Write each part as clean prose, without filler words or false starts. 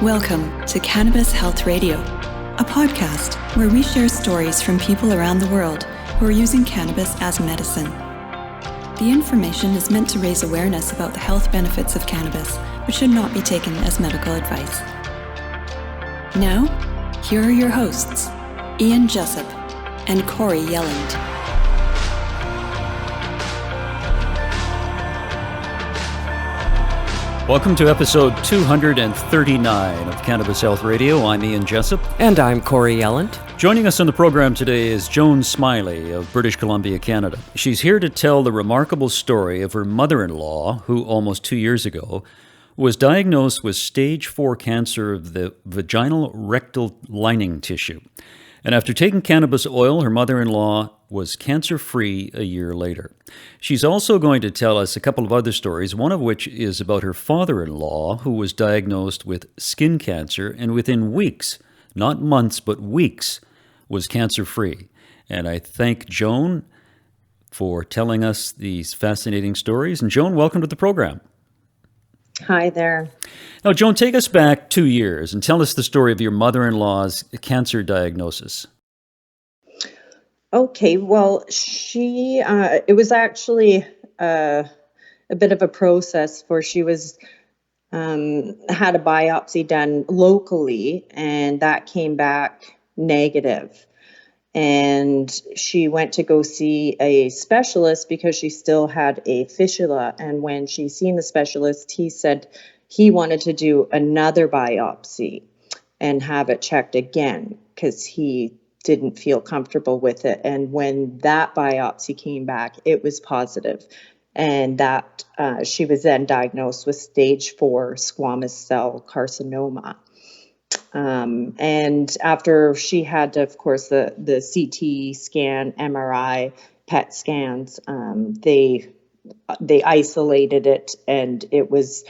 Welcome to Cannabis Health Radio, a podcast where we share stories from people around the world who are using cannabis as medicine. The information is meant to raise awareness about the health benefits of cannabis, but should not be taken as medical advice. Now, here are your hosts, Ian Jessup and Corrie Yelland. Welcome to episode 239 of Cannabis Health Radio. I'm Ian Jessup. And I'm Corrie Yelland. Joining us on the program today is Joan Smiley of British Columbia, Canada. She's here to tell the remarkable story of her mother-in-law, who almost 2 years ago was diagnosed with stage 4 cancer of the vaginal rectal lining tissue. And after taking cannabis oil, her mother-in-law was cancer-free a year later. She's also going to tell us a couple of other stories, one of which is about her father-in-law, who was diagnosed with skin cancer, and within weeks, not months, but weeks, was cancer-free. And I thank Joan for telling us these fascinating stories. And Joan, welcome to the program. Hi there. Now, Joan, take us back 2 years and tell us the story of your mother-in-law's cancer diagnosis. Okay, well, it was actually a bit of a process for she was had a biopsy done locally, and that came back negative. And she went to go see a specialist because she still had a fistula. And when she seen the specialist, he said he wanted to do another biopsy and have it checked again because he didn't feel comfortable with it. And when that biopsy came back, it was positive. And that she was then diagnosed with stage 4 squamous cell carcinoma. And after she had, of course, the CT scan, MRI, PET scans, they isolated it, and it was,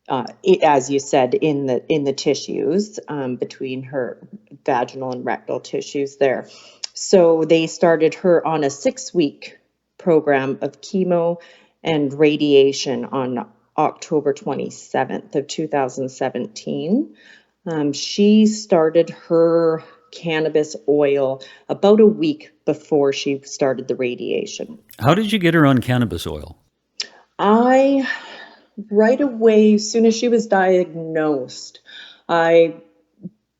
as you said, in the tissues between her vaginal and rectal tissues there. So they started her on a 6-week program of chemo and radiation on October 27th of 2017. She started her cannabis oil about a week before she started the radiation. How did you get her on cannabis oil? Right away, as soon as she was diagnosed, I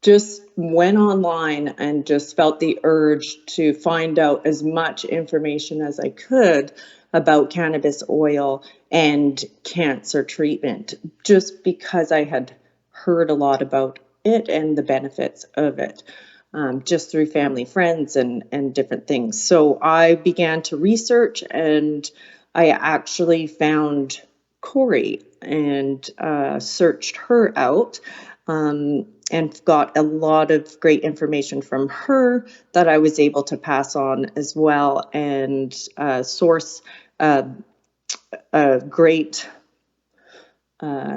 just went online and just felt the urge to find out as much information as I could about cannabis oil and cancer treatment, just because I had heard a lot about it and the benefits of it, just through family, friends, and different things. So I began to research, and I actually found Corrie and searched her out, and got a lot of great information from her that I was able to pass on as well, and source a great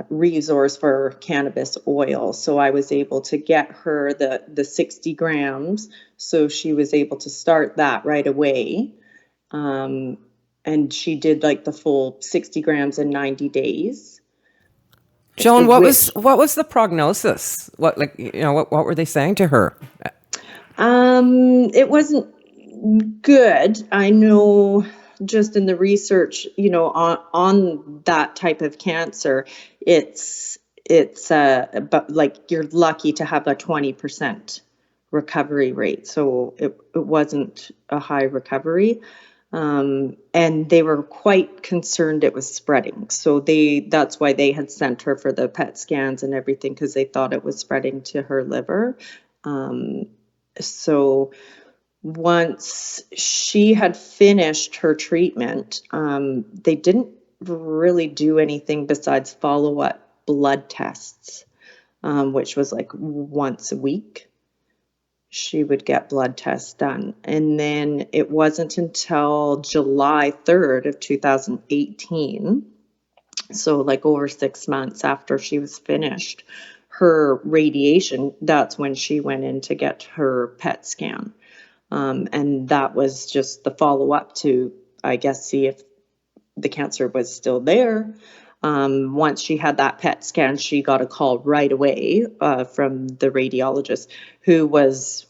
resource for cannabis oil. So I was able to get her the 60 grams. So she was able to start that right away. And she did like the full 60 grams in 90 days. Joan, what was the prognosis? What were they saying to her? It wasn't good. I know just in the research, on that type of cancer, it's but like you're lucky to have a 20% recovery rate. So it wasn't a high recovery. And they were quite concerned it was spreading. So that's why they had sent her for the PET scans and everything, because they thought it was spreading to her liver. So once she had finished her treatment, they didn't really do anything besides follow-up blood tests, which was like once a week. She would get blood tests done. And then it wasn't until July 3rd of 2018, so like over 6 months after she was finished her radiation, that's when she went in to get her PET scan. And that was just the follow-up to, I guess, see if the cancer was still there. Once she had that PET scan, she got a call right away from the radiologist, who was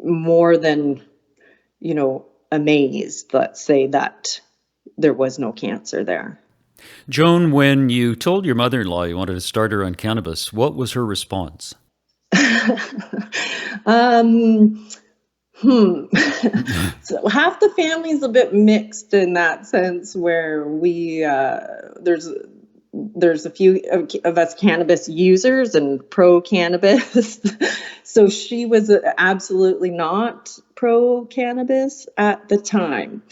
more than, amazed, let's say, that there was no cancer there. Joan, when you told your mother-in-law you wanted to start her on cannabis, what was her response? So half the family's a bit mixed in that sense, where there's a few of us cannabis users and pro cannabis. So she was absolutely not pro cannabis at the time.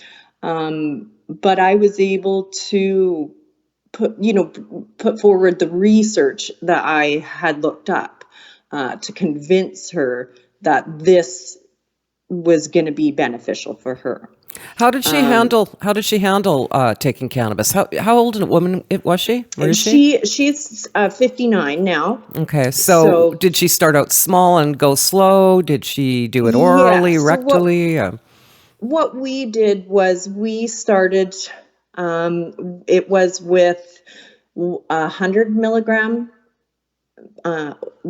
But I was able to put forward the research that I had looked up to convince her that this was going to be beneficial for her. How did she handle taking cannabis? How old a woman was she? Where is she? She's 59 now. Okay, so did she start out small and go slow? Did she do it orally, rectally? What we did was we started. It was with 100 milligram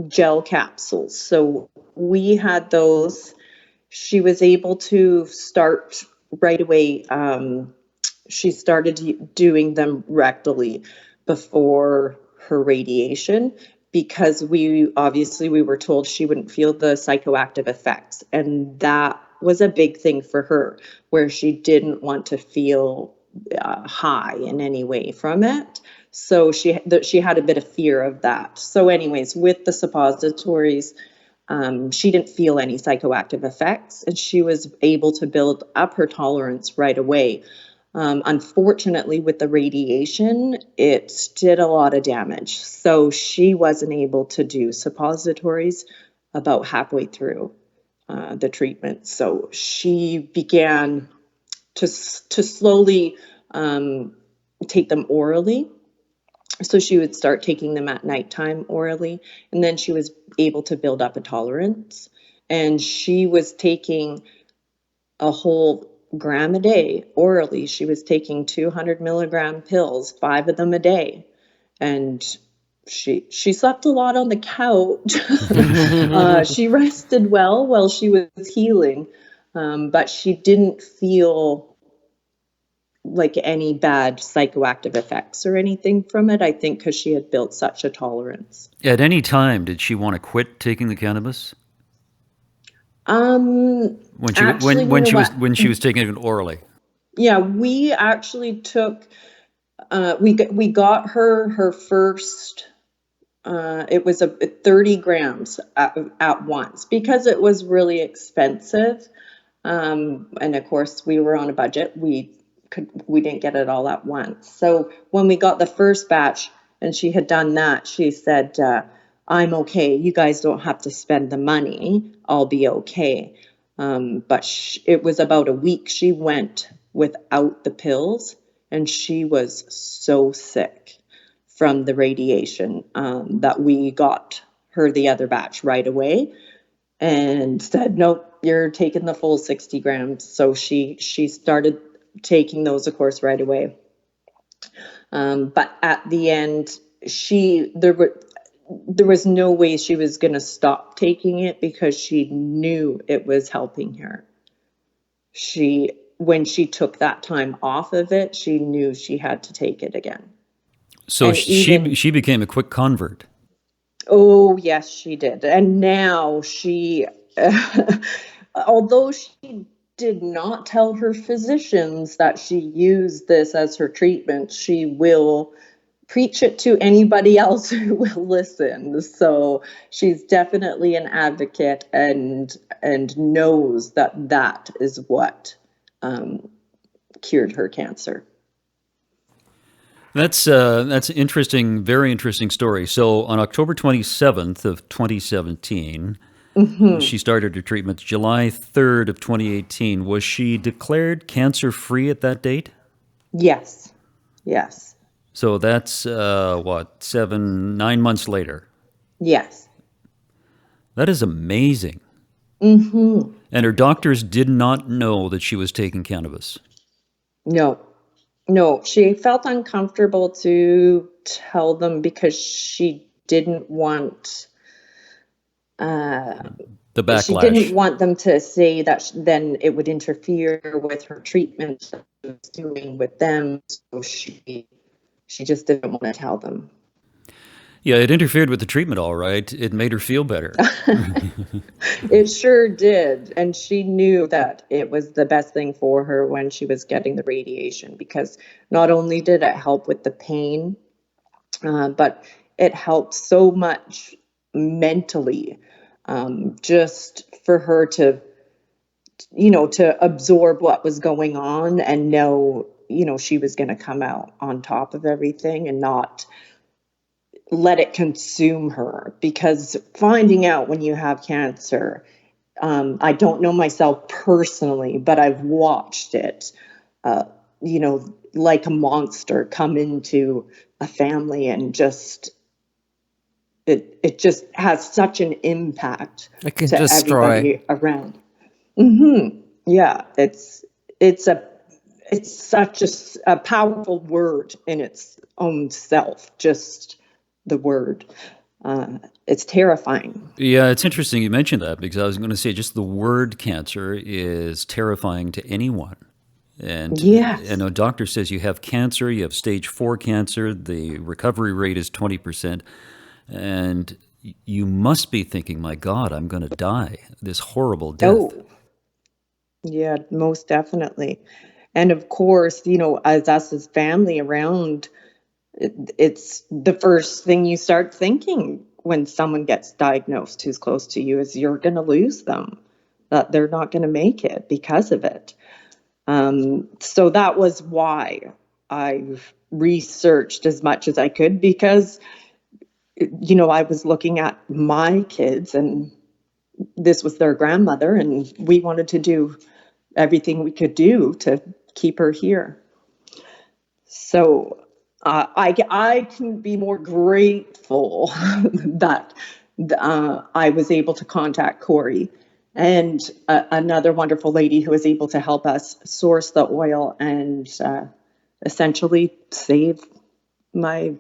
gel capsules. So we had those. She was able to start right away. She started doing them rectally before her radiation, because we were told she wouldn't feel the psychoactive effects. And that was a big thing for her, where she didn't want to feel high in any way from it. So she had a bit of fear of that. So anyways, with the suppositories, she didn't feel any psychoactive effects, and she was able to build up her tolerance right away. Unfortunately, with the radiation, it did a lot of damage. So she wasn't able to do suppositories about halfway through the treatment. So she began to slowly take them orally. So she would start taking them at nighttime orally, and then she was able to build up a tolerance. And she was taking a whole gram a day orally. She was taking 200 milligram pills, 5 of them a day. And she slept a lot on the couch. She rested well while she was healing, but she didn't feel like any bad psychoactive effects or anything from it, I think, because she had built such a tolerance. At any time, did she want to quit taking the cannabis? When she was taking it orally. Yeah, we actually took. We got her first. It was a 30 grams at once, because it was really expensive, and of course we were on a budget. We didn't get it all at once. So when we got the first batch and she had done that, she said, I'm okay. You guys don't have to spend the money. I'll be okay. But it was about a week she went without the pills, and she was so sick from the radiation that we got her the other batch right away and said, nope, you're taking the full 60 grams. So she started taking those, of course, right away. But at the end, there was no way she was going to stop taking it, because she knew it was helping her. When she took that time off of it, she knew she had to take it again. So she became a quick convert. Oh, yes, she did. And now she, although she did not tell her physicians that she used this as her treatment, she will preach it to anybody else who will listen. So she's definitely an advocate and knows that is what cured her cancer. That's an interesting, very interesting story. So on October 27th of 2017, she started her treatment. July 3rd of 2018, was she declared cancer-free at that date? Yes. So that's, 9 months later? Yes. That is amazing. And her doctors did not know that she was taking cannabis? No, No, she felt uncomfortable to tell them because she didn't want The backlash. she didn't want them to say that then it would interfere with her treatment that she was doing with them. So she just didn't want to tell them. Yeah, it interfered with the treatment, all right. It made her feel better. It sure did. And she knew that it was the best thing for her when she was getting the radiation, because not only did it help with the pain, but it helped so much mentally, just for her to, to absorb what was going on and know, she was going to come out on top of everything and not let it consume her. Because finding out when you have cancer, I don't know myself personally, but I've watched it, like a monster come into a family, and just it just has such an impact to destroy everybody around. Mm-hmm. Yeah, it's such a powerful word in its own self. Just the word. It's terrifying. Yeah, it's interesting you mentioned that, because I was going to say just the word cancer is terrifying to anyone. And yes. a doctor says you have cancer, you have stage 4 cancer, the recovery rate is 20%, and you must be thinking, my God, I'm going to die, this horrible death. Oh, yeah, most definitely. And of course, as us as family around, it's the first thing you start thinking when someone gets diagnosed who's close to you is you're going to lose them, that they're not going to make it because of it. So that was why I've researched as much as I could, because, I was looking at my kids and this was their grandmother, and we wanted to do everything we could do to keep her here. So I can be more grateful that I was able to contact Corrie and another wonderful lady who was able to help us source the oil and essentially save my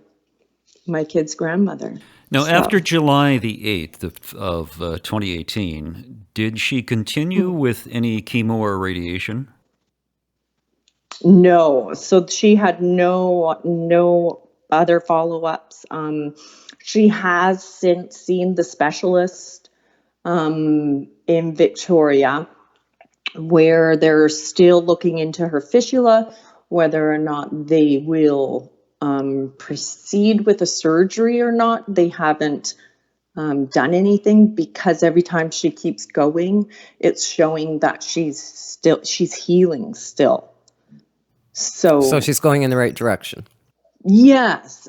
kid's grandmother. Now, after July the 8th of 2018, did she continue with any chemo or radiation? No. So she had no other follow-ups. She has since seen the specialist in Victoria, where they're still looking into her fistula, whether or not they will proceed with a surgery or not. They haven't done anything, because every time she keeps going, it's showing that she's healing still. So she's going in the right direction. Yes.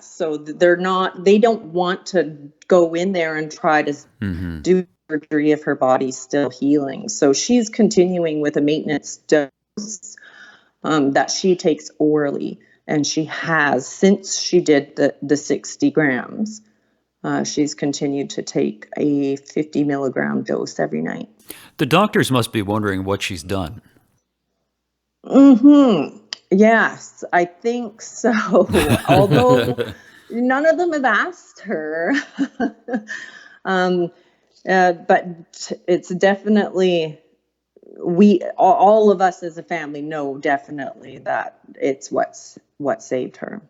So they don't want to go in there and try to do surgery if her body's still healing. So she's continuing with a maintenance dose that she takes orally. And she has, since she did the 60 grams, she's continued to take a 50 milligram dose every night. The doctors must be wondering what she's done. Mm-hmm. Yes, I think so. Although none of them have asked her. But it's definitely, all of us as a family know definitely that it's what saved her.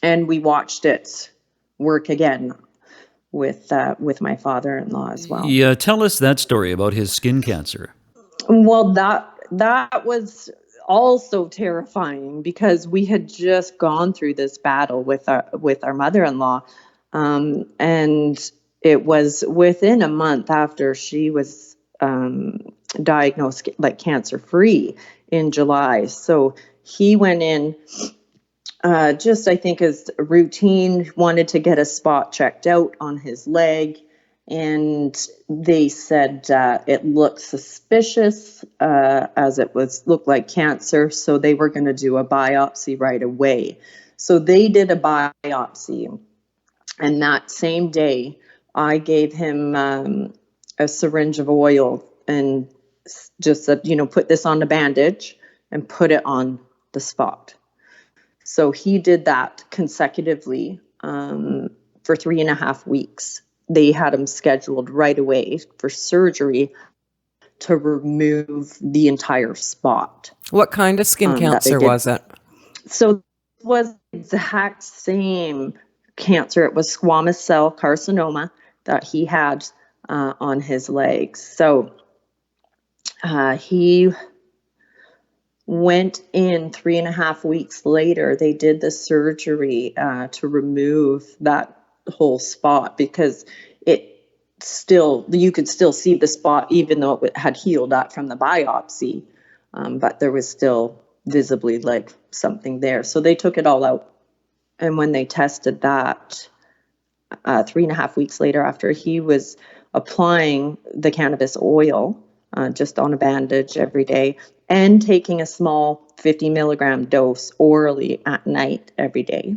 And we watched it work again with my father-in-law as well. Yeah, tell us that story about his skin cancer. Well, that was also terrifying, because we had just gone through this battle with our mother-in-law, and it was within a month after she was diagnosed like cancer-free in July. So he went in just, I think, as routine, wanted to get a spot checked out on his leg. And they said it looked suspicious, as it looked like cancer. So they were going to do a biopsy right away. So they did a biopsy. And that same day, I gave him a syringe of oil and just said, put this on a bandage and put it on the spot. So he did that consecutively for 3.5 weeks. They had him scheduled right away for surgery to remove the entire spot. What kind of skin cancer was it? So it was the exact same cancer. It was squamous cell carcinoma that he had on his legs. So he went in 3.5 weeks later. They did the surgery to remove that whole spot, because you could still see the spot even though it had healed up from the biopsy, but there was still visibly like something there. So they took it all out. And when they tested that 3.5 weeks later, after he was applying the cannabis oil just on a bandage every day and taking a small 50 milligram dose orally at night every day,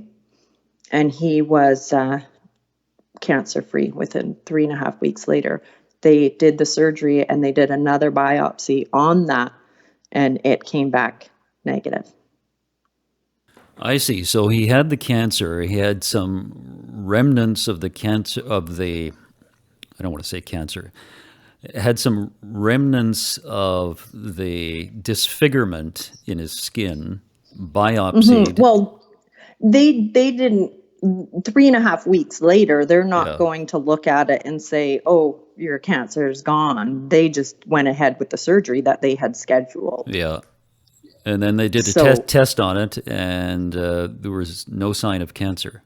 and he was cancer-free within 3.5 weeks later. They did the surgery and they did another biopsy on that, and it came back negative. I see. So he had the cancer. He had some remnants of the cancer, I don't want to say cancer, had some remnants of the disfigurement in his skin, biopsied. Mm-hmm. Well, they didn't, 3.5 weeks later, they're not going to look at it and say, oh, your cancer is gone. They just went ahead with the surgery that they had scheduled. Yeah. And then they did a test on it, and there was no sign of cancer.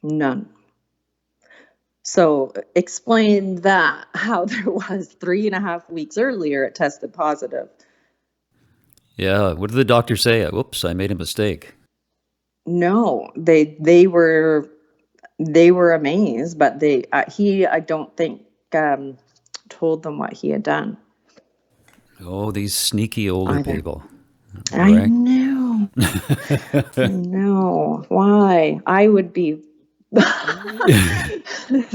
None. So explain that, how there was 3.5 weeks earlier it tested positive. Yeah. What did the doctor say? Whoops, I made a mistake. No, they were amazed, but I don't think told them what he had done. Oh, these sneaky older people. I know. I know. Why? I would be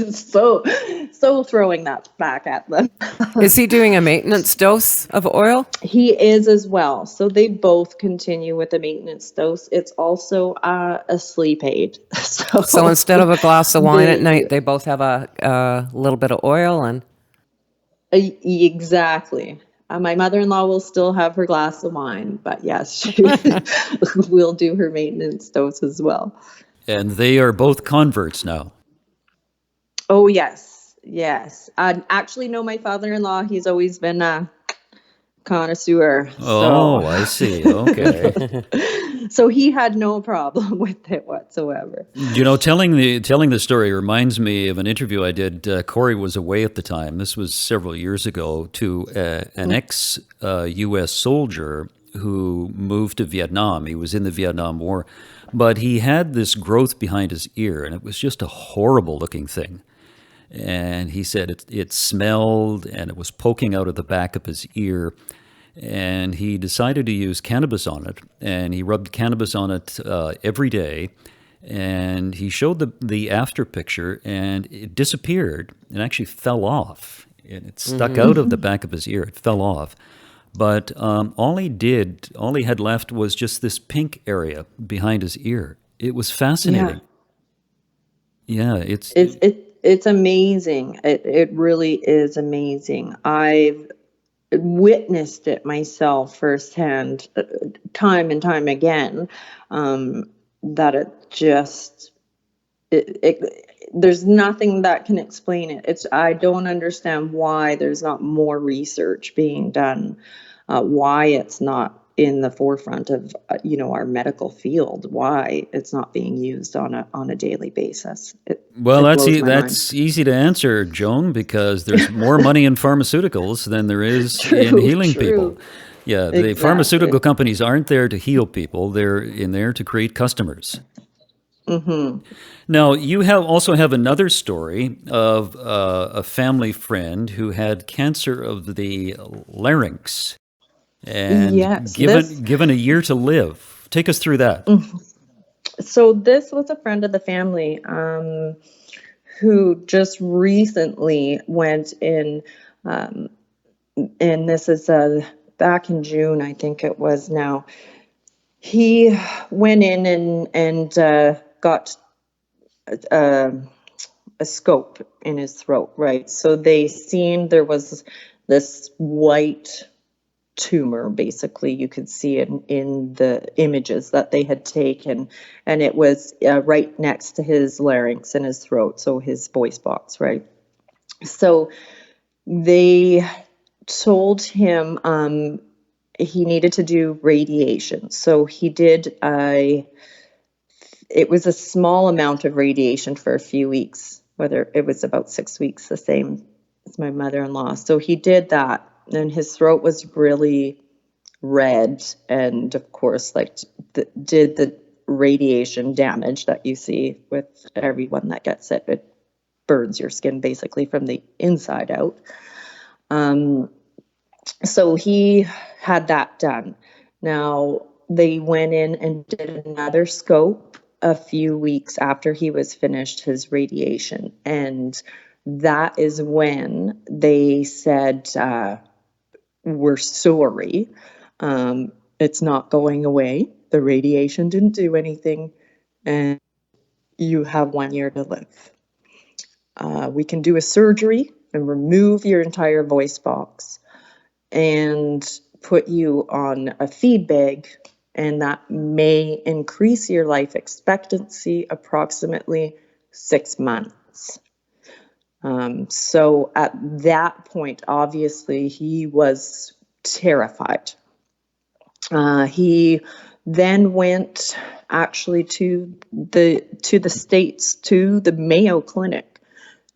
so throwing that back at them. Is he doing a maintenance dose of oil? He is as well. So they both continue with the maintenance dose. It's also a sleep aid. So instead of a glass of wine at night, they both have a little bit of oil and. Exactly. My mother-in-law will still have her glass of wine, but yes, she will do her maintenance dose as well. And they are both converts now. Oh, yes. Yes. Actually, no, my father-in-law, he's always been a connoisseur. Oh, I see. Okay. So he had no problem with it whatsoever. You know, telling the story reminds me of an interview I did. Corrie was away at the time. This was several years ago, to an ex-U.S. soldier who moved to Vietnam. He was in the Vietnam War, but he had this growth behind his ear, and it was just a horrible-looking thing. And he said it smelled, and it was poking out of the back of his ear. And he decided to use cannabis on it, and he rubbed cannabis on it every day. And he showed the after picture, and it disappeared and actually fell off. It stuck out of the back of his ear. It fell off. But all he had left was just this pink area behind his ear. It was fascinating. Yeah, it's amazing. It really is amazing. I've witnessed it myself firsthand, time and time again. That there's nothing that can explain it. I don't understand why there's not more research being done, why it's not in the forefront of our medical field, why it's not being used on a daily basis. That's easy to answer, Joan, because there's more money in pharmaceuticals than there is in healing people. Yeah, exactly. The pharmaceutical companies aren't there to heal people; they're in there to create customers. Mm-hmm. Now, you also have another story of a family friend who had cancer of the larynx, and given a year to live. Take us through that. So this was a friend of the family who just recently went in, and this is back in June, I think it was now. he went in and got a scope in his throat, right? So they seen there was this white tumor, basically. You could see it in the images that they had taken, and it was right next to his larynx in his throat, so his voice box, right? So they told him he needed to do radiation. So he did it was a small amount of radiation for a few weeks, whether it was about 6 weeks, the same as my mother-in-law. So he did that, and his throat was really red, and of course, like, did the radiation damage that you see with everyone that gets it. It burns your skin basically from the inside out. So he had that done. Now, they went in and did another scope a few weeks after he was finished his radiation. And that is when they said, we're sorry. It's not going away. The radiation didn't do anything. And you have 1 year to live. We can do a surgery and remove your entire voice box and put you on a feed bag, and that may increase your life expectancy approximately 6 months. So at that point, obviously, he was terrified. He then went actually to the States, to the Mayo Clinic,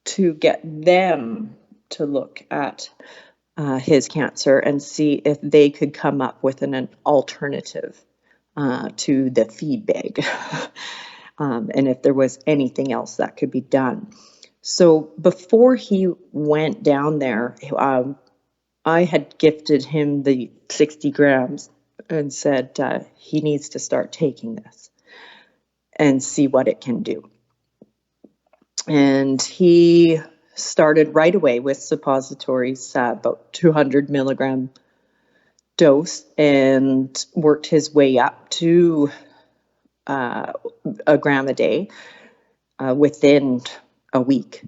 to get them to look at his cancer and see if they could come up with an alternative to the feed bag, and if there was anything else that could be done. So before he went down there, I had gifted him the 60 grams and said he needs to start taking this and see what it can do. And he started right away with suppositories, about 200 milligram dose, and worked his way up to a gram a day within a week.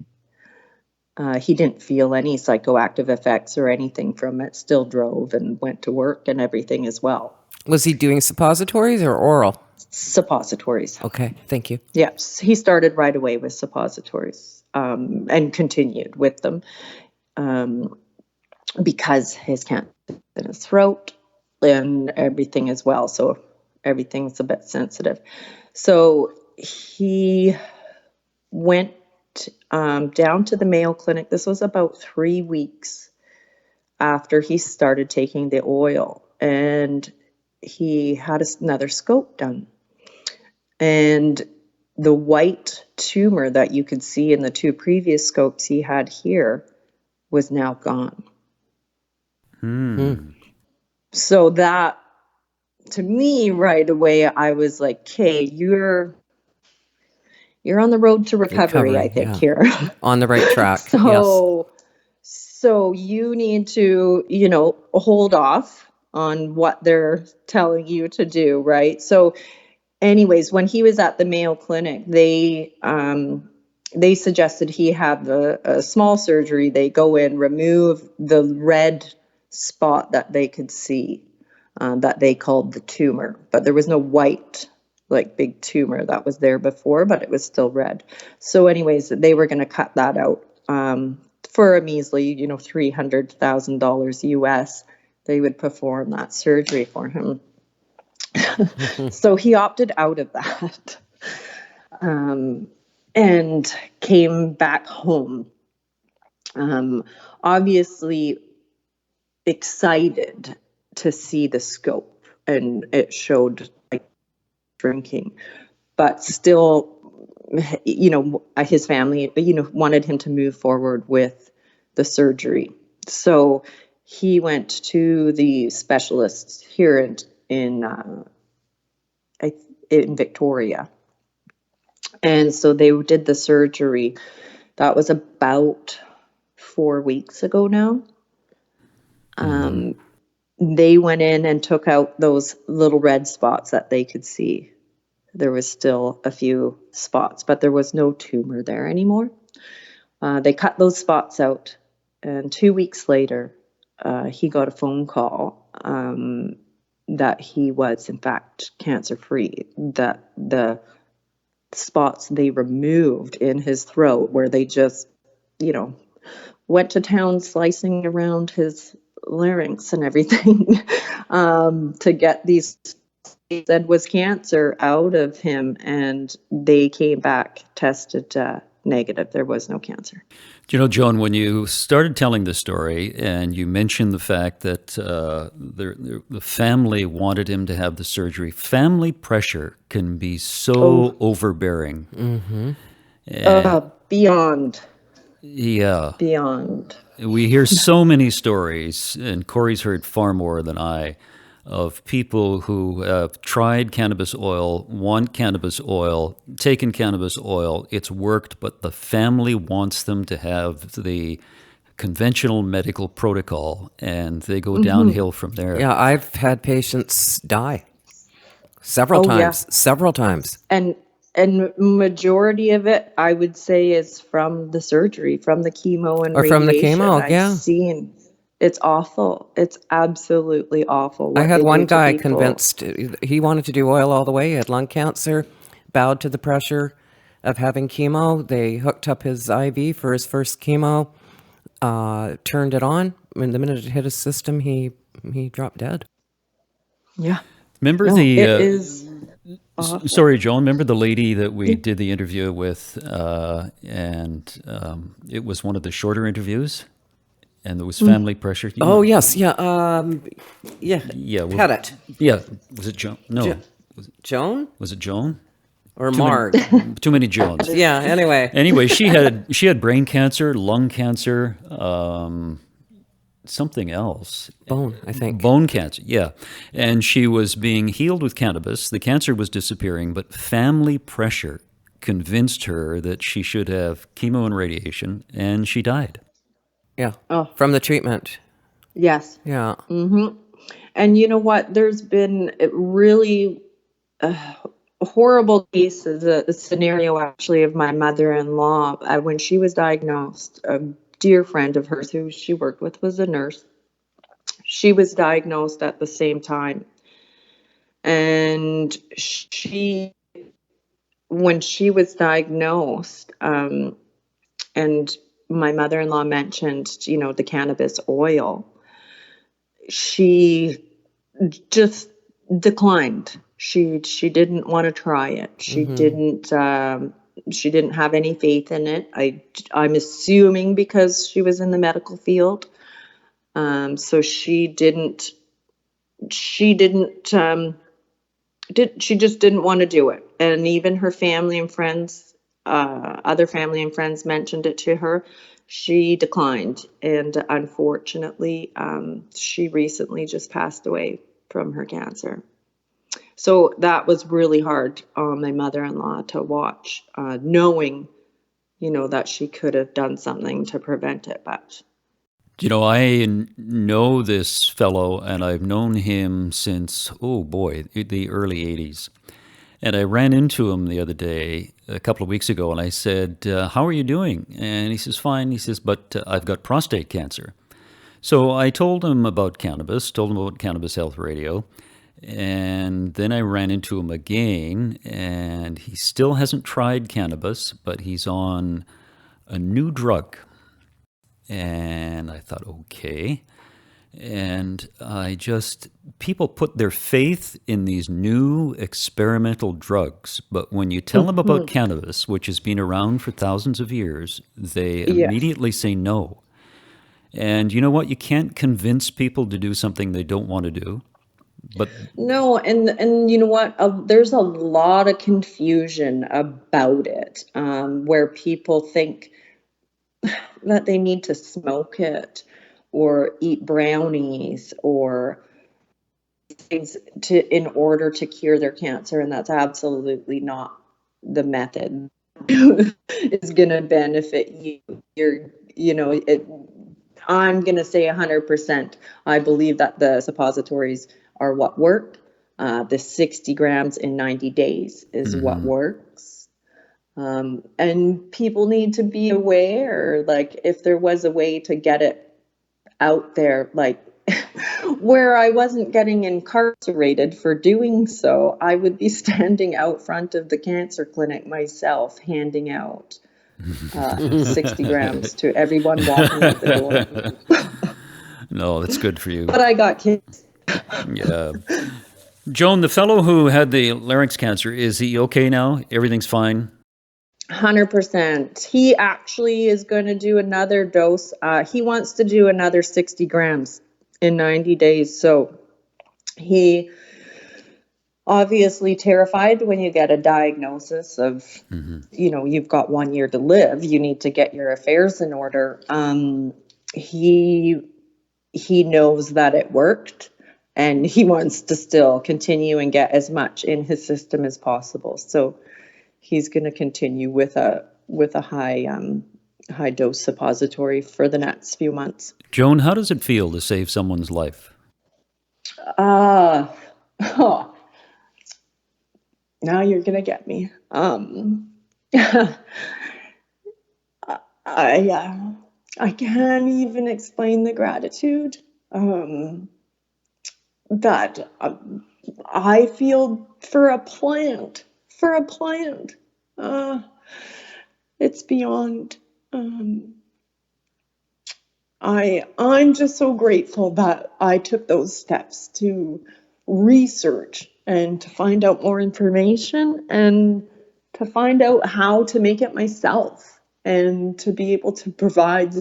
He didn't feel any psychoactive effects or anything from it, still drove and went to work and everything as well. Was he doing suppositories or oral? Suppositories. Okay, thank you. Yes, he started right away with suppositories and continued with them because his cancer in his throat and everything as well. So everything's a bit sensitive. So he went down to the Mayo Clinic. This was about 3 weeks after he started taking the oil, and he had another scope done. And the white tumor that you could see in the 2 previous scopes he had here was now gone. So that, to me, right away, I was like, okay, you're on the road to recovery, I think, here. On the right track. So you need to, hold off on what they're telling you to do, right? So anyways, when he was at the Mayo Clinic, they suggested he have a small surgery. They go in, remove the red spot that they could see, that they called the tumor. But there was no white, like, big tumor that was there before, but it was still red. So anyways, they were going to cut that out for a measly, $300,000 US. They would perform that surgery for him. So he opted out of that and came back home, obviously excited to see the scope, and it showed like drinking, but still, his family, wanted him to move forward with the surgery. So he went to the specialists here in Victoria. And so they did the surgery. That was about 4 weeks ago now. they went in and took out those little red spots that they could see. There was still a few spots, but there was no tumor there anymore. They cut those spots out, and 2 weeks later, he got a phone call that he was, in fact, cancer-free, that the spots they removed in his throat, where they just, went to town slicing around his larynx and everything to get these, they said, was cancer out of him, and they came back, tested negative. There was no cancer. Joan, when you started telling the story and you mentioned the fact that the family wanted him to have the surgery, family pressure can be so overbearing. Mm-hmm. Beyond. Yeah. Beyond. We hear so many stories, and Corrie's heard far more than I, of people who have tried cannabis oil, want cannabis oil, taken cannabis oil, it's worked, but the family wants them to have the conventional medical protocol, and they go downhill from there. Yeah, I've had patients die several times. And majority of it, I would say, is from the surgery, from the chemo and or radiation. From the chemo, I've seen. It's awful. It's absolutely awful. I had one guy convinced he wanted to do oil all the way. He had lung cancer, bowed to the pressure of having chemo. They hooked up his IV for his first chemo, turned it on, and the minute it hit his system, he dropped dead. Yeah. Remember it is awful. Sorry, Joan. Remember the lady that we did the interview with, and it was one of the shorter interviews? And there was family pressure. Yes, yeah, Pettit. Yeah, was it Joan? No, Joan? Was it Joan? Or Marg? Too many Joans. Yeah. Anyway, she had brain cancer, lung cancer, something else. Bone, I think. Bone cancer. Yeah, and she was being healed with cannabis. The cancer was disappearing, but family pressure convinced her that she should have chemo and radiation, and she died. Yeah. From the treatment. Yes. Yeah. Mm-hmm. And you know what? There's been really horrible cases, a scenario actually of my mother-in-law. When she was diagnosed, a dear friend of hers who she worked with was a nurse. She was diagnosed at the same time. And when she was diagnosed, and my mother-in-law mentioned, the cannabis oil, she just declined. She didn't want to try it. She didn't have any faith in it. I'm assuming because she was in the medical field. So she just didn't want to do it. And even her family and friends, other family and friends mentioned it to her. She declined, and unfortunately, she recently just passed away from her cancer. So that was really hard on my mother-in-law to watch, knowing, that she could have done something to prevent it. But I know this fellow, and I've known him since, the early 80s. And I ran into him the other day, a couple of weeks ago, and I said, how are you doing? And he says, fine. He says, but I've got prostate cancer. So I told him about cannabis, told him about Cannabis Health Radio, and then I ran into him again, and he still hasn't tried cannabis, but he's on a new drug. And I thought, okay. And people put their faith in these new experimental drugs, but when you tell them about cannabis, which has been around for thousands of years, they immediately say no. And you know what? You can't convince people to do something they don't want to do. But no, and you know what? There's a lot of confusion about it, where people think that they need to smoke it or eat brownies or things in order to cure their cancer, and that's absolutely not the method. Is going to benefit you. I'm going to say 100%. I believe that the suppositories are what work. The 60 grams in 90 days is what works. And people need to be aware, like, if there was a way to get it out there, like, where I wasn't getting incarcerated for doing so, I would be standing out front of the cancer clinic myself, handing out 60 grams to everyone walking out the door. No, that's good for you. But I got kids. Yeah. Joan, the fellow who had the larynx cancer, is he okay now? Everything's fine? 100%. He actually is going to do another dose. He wants to do another 60 grams in 90 days. So he obviously terrified when you get a diagnosis of, you've got 1 year to live. You need to get your affairs in order. He knows that it worked, and he wants to still continue and get as much in his system as possible. So he's going to continue with a high dose suppository for the next few months. Joan, how does it feel to save someone's life? Now you're going to get me. I can't even explain the gratitude that I feel for a plant. It's beyond. I'm just so grateful that I took those steps to research and to find out more information and to find out how to make it myself and to be able to provide,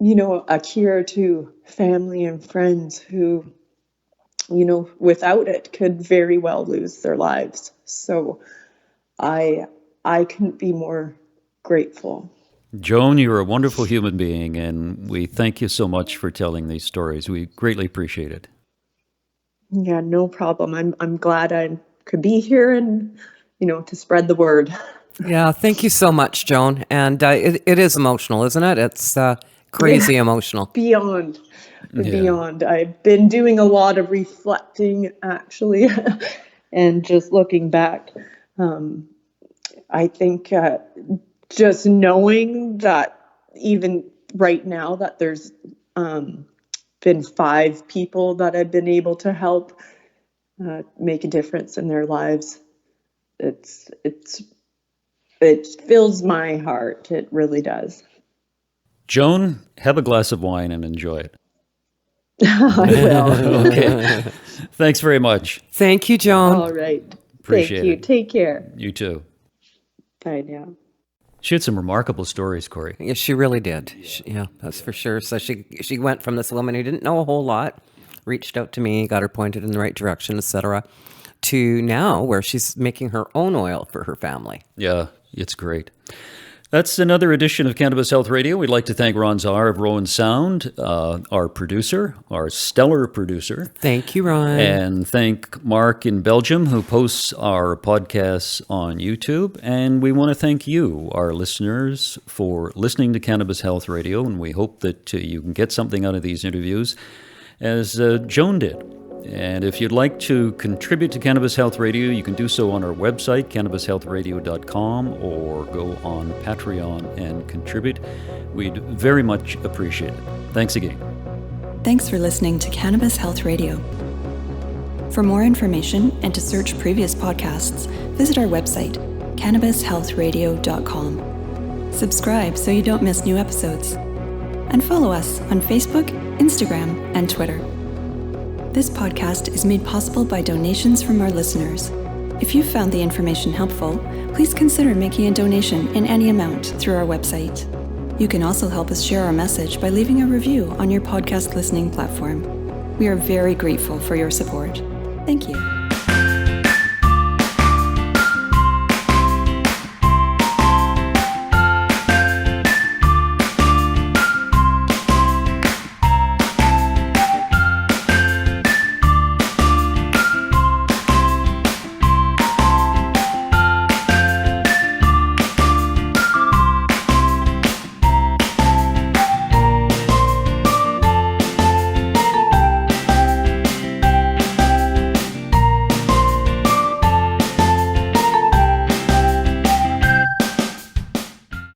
a cure to family and friends who, without it could very well lose their lives. So I couldn't be more grateful. Joan, you're a wonderful human being, and we thank you so much for telling these stories. We greatly appreciate it. Yeah, no problem. I'm glad I could be here and, to spread the word. Yeah, thank you so much, Joan. And it is emotional, isn't it? It's crazy emotional. Beyond. I've been doing a lot of reflecting, actually, and just looking back. I think just knowing that even right now that there's been 5 people that I've been able to help make a difference in their lives, it fills my heart. It really does. Joan, have a glass of wine and enjoy it. I will. Okay. Thanks very much. Thank you, Joan. All right. Appreciate Thank you. it. Take care. You too. Bye now. She had some remarkable stories, Corrie. Yeah, she really did. Yeah, that's for sure. So she went from this woman who didn't know a whole lot, reached out to me, got her pointed in the right direction, etc., to now where she's making her own oil for her family. Yeah, it's great. That's another edition of Cannabis Health Radio. We'd like to thank Ron Czar of Rowan Sound, our producer, our stellar producer. Thank you, Ron. And thank Mark in Belgium, who posts our podcasts on YouTube. And we want to thank you, our listeners, for listening to Cannabis Health Radio. And we hope that you can get something out of these interviews, as Joan did. And if you'd like to contribute to Cannabis Health Radio, you can do so on our website, cannabishealthradio.com, or go on Patreon and contribute. We'd very much appreciate it. Thanks again. Thanks for listening to Cannabis Health Radio. For more information and to search previous podcasts, visit our website, cannabishealthradio.com. Subscribe so you don't miss new episodes. And follow us on Facebook, Instagram, and Twitter. This podcast is made possible by donations from our listeners. If you found the information helpful, please consider making a donation in any amount through our website. You can also help us share our message by leaving a review on your podcast listening platform. We are very grateful for your support. Thank you.